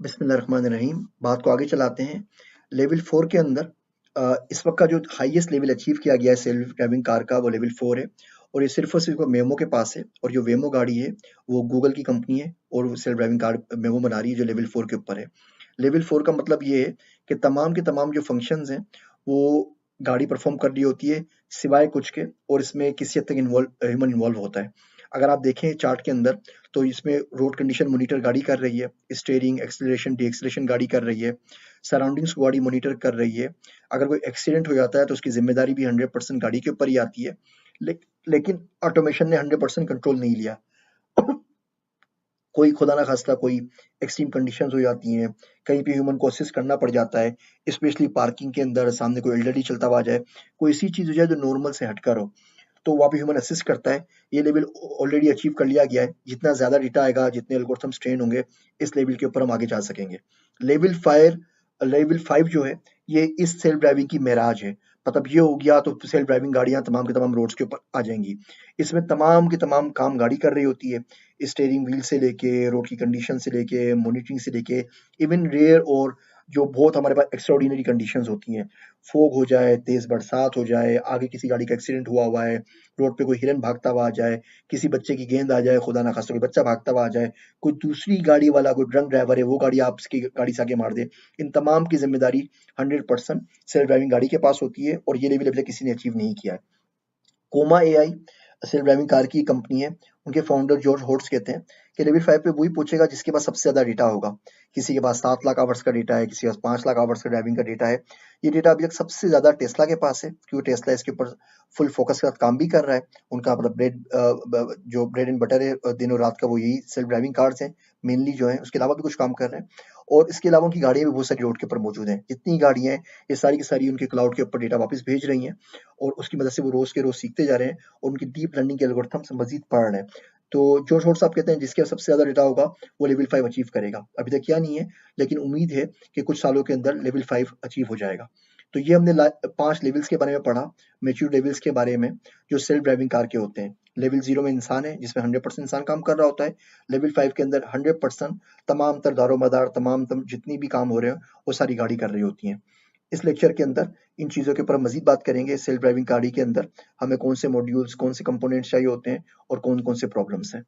बिस्मिल्लाहिर्रहमानिर्रहीम। बात को आगे चलाते हैं। लेवल 4 के अंदर इस वक्त का जो हाईएस्ट लेवल अचीव किया गया है सेल्फ ड्राइविंग कार का, वो लेवल 4 है और ये सिर्फ और सिर्फ वेमो के पास है। और जो वेमो गाड़ी है वो गूगल की कंपनी है और वो सेल्फ ड्राइविंग कार वेमो बना रही है जो लेवल 4 के ऊपर है। लेवल 4 का मतलब ये है कि तमाम के तमाम जो फंक्शंस हैं वो गाड़ी परफॉर्म कर रही होती है सिवाय कुछ के, और इसमें किसी हद तक ह्यूमन इन्वॉल्व होता है। अगर आप देखें चार्ट के अंदर तो इसमें रोड कंडीशन मॉनिटर गाड़ी कर रही है, स्टीयरिंग, एक्सीलरेशन, डी-एक्सीलरेशन गाड़ी कर रही है, सराउंडिंग्स को गाड़ी मॉनिटर कर रही है। अगर कोई एक्सीडेंट हो जाता है तो उसकी ज़िम्मेदारी भी 100% गाड़ी के ऊपर ही आती है। लेकिन ऑटोमेशन ने 100% कंट्रोल नहीं लिया। कोई खुदा ना खास्ता कोई एक्सट्रीम कंडीशंस हो जाती हैं, कहीं पे ह्यूमन को असिस्ट करना पड़ जाता है, स्पेशली पार्किंग के अंदर सामने कोई एल्डरली चलता हुआ आ जाए, कोई ऐसी चीज़ हो जाए जो नॉर्मल से हटकर हो, तो वहाँ पे ह्यूमन असिस्ट करता है। ये लेवल ऑलरेडी अचीव कर लिया गया है। जितना ज़्यादा डेटा आएगा, जितने एल्गोरिथम्स ट्रेन होंगे, इस लेवल के ऊपर हम आगे जा सकेंगे। लेवल 5 लेवल 5 जो है, ये इस सेल्फ ड्राइविंग की मेराज है। मतलब ये हो गया तो सेल्फ ड्राइविंग गाड़ियाँ तमाम के तमाम रोड्स के ऊपर आ जाएँगी। इसमें तमाम के तमाम काम गाड़ी कर रही होती है। स्टीयरिंग व्हील से लेके, रोड की कंडीशन से लेके, मॉनिटरिंग से लेके, इवन रेयर और जो बहुत हमारे पास एक्स्ट्राऑर्डिनरी कंडीशंस होती हैं, फॉग हो जाए, तेज़ बरसात हो जाए, आगे किसी गाड़ी का एक्सीडेंट हुआ है, रोड पे कोई हिरन भागता हुआ आ जाए, किसी बच्चे की गेंद आ जाए, खुदा ना खास्ता कोई बच्चा भागता हुआ आ जाए, कोई दूसरी गाड़ी वाला कोई ड्रंक ड्राइवर है, वो गाड़ी आपकी गाड़ी से आगे मार दे। इन तमाम की ज़िम्मेदारी 100% सेल्फ ड्राइविंग गाड़ी के पास होती है और ये लेवल अभी तक किसी ने अचीव नहीं किया है। Comma AI self driving car की कंपनी है। उनके फाउंडर जॉर्ज होर्ट्स कहते हैं कि लेवल 5 पे वही पूछेगा जिसके पास सबसे ज़्यादा डेटा होगा। किसी के पास 7 लाख आवर्स का डेटा है, किसी के पास 5 लाख आवर्स का ड्राइविंग का डेटा है। ये डेटा अभी तक सबसे ज़्यादा टेस्ला के पास है, क्योंकि टेस्ला इसके ऊपर फुल फोकस के साथ काम भी कर रहा है। उनका मतलब जो ब्रेड एंड बटर है दिन और रात का, वो यही सेल्फ ड्राइविंग कार्स हैं मेनली जो है। उसके अलावा भी कुछ काम कर रहे हैं और इसके अलावा उनकी गाड़ियाँ भी बहुत सारी रोड के ऊपर मौजूद हैं। जितनी गाड़ियाँ हैं ये सारी की सारी उनके क्लाउड के ऊपर डेटा वापस भेज रही हैं और उसकी मदद से वो रोज़ के रोज़ सीखते जा रहे हैं और उनकी डीप लर्निंग के एल्गोरिथम्स मज़ीद पढ़ रहे हैं। तो जॉर्ज होर्ट्स साहब कहते हैं जिसके सबसे ज़्यादा डेटा होगा वो लेवल 5 अचीव करेगा। अभी तक किया नहीं है, लेकिन उम्मीद है कि कुछ सालों के अंदर लेवल 5 अचीव हो जाएगा। तो ये हमने 5 लेवल्स के बारे में पढ़ा, मैच्योर लेवल्स के बारे में जो सेल्फ ड्राइविंग कार के होते हैं। लेवल 0 में इंसान है जिसमें 100% इंसान काम कर रहा होता है। लेवल 5 के अंदर 100% तमाम तर दारोमदार जितनी भी काम हो रहे हैं वो सारी गाड़ी कर रही होती हैं। इस लेक्चर के अंदर इन चीज़ों के ऊपर मज़ीद बात करेंगे। सेल्फ ड्राइविंग गाड़ी के अंदर हमें कौन से मॉड्यूल्स, कौन से कंपोनेंट्स चाहिए होते हैं और कौन-कौन से प्रॉब्लम्स हैं।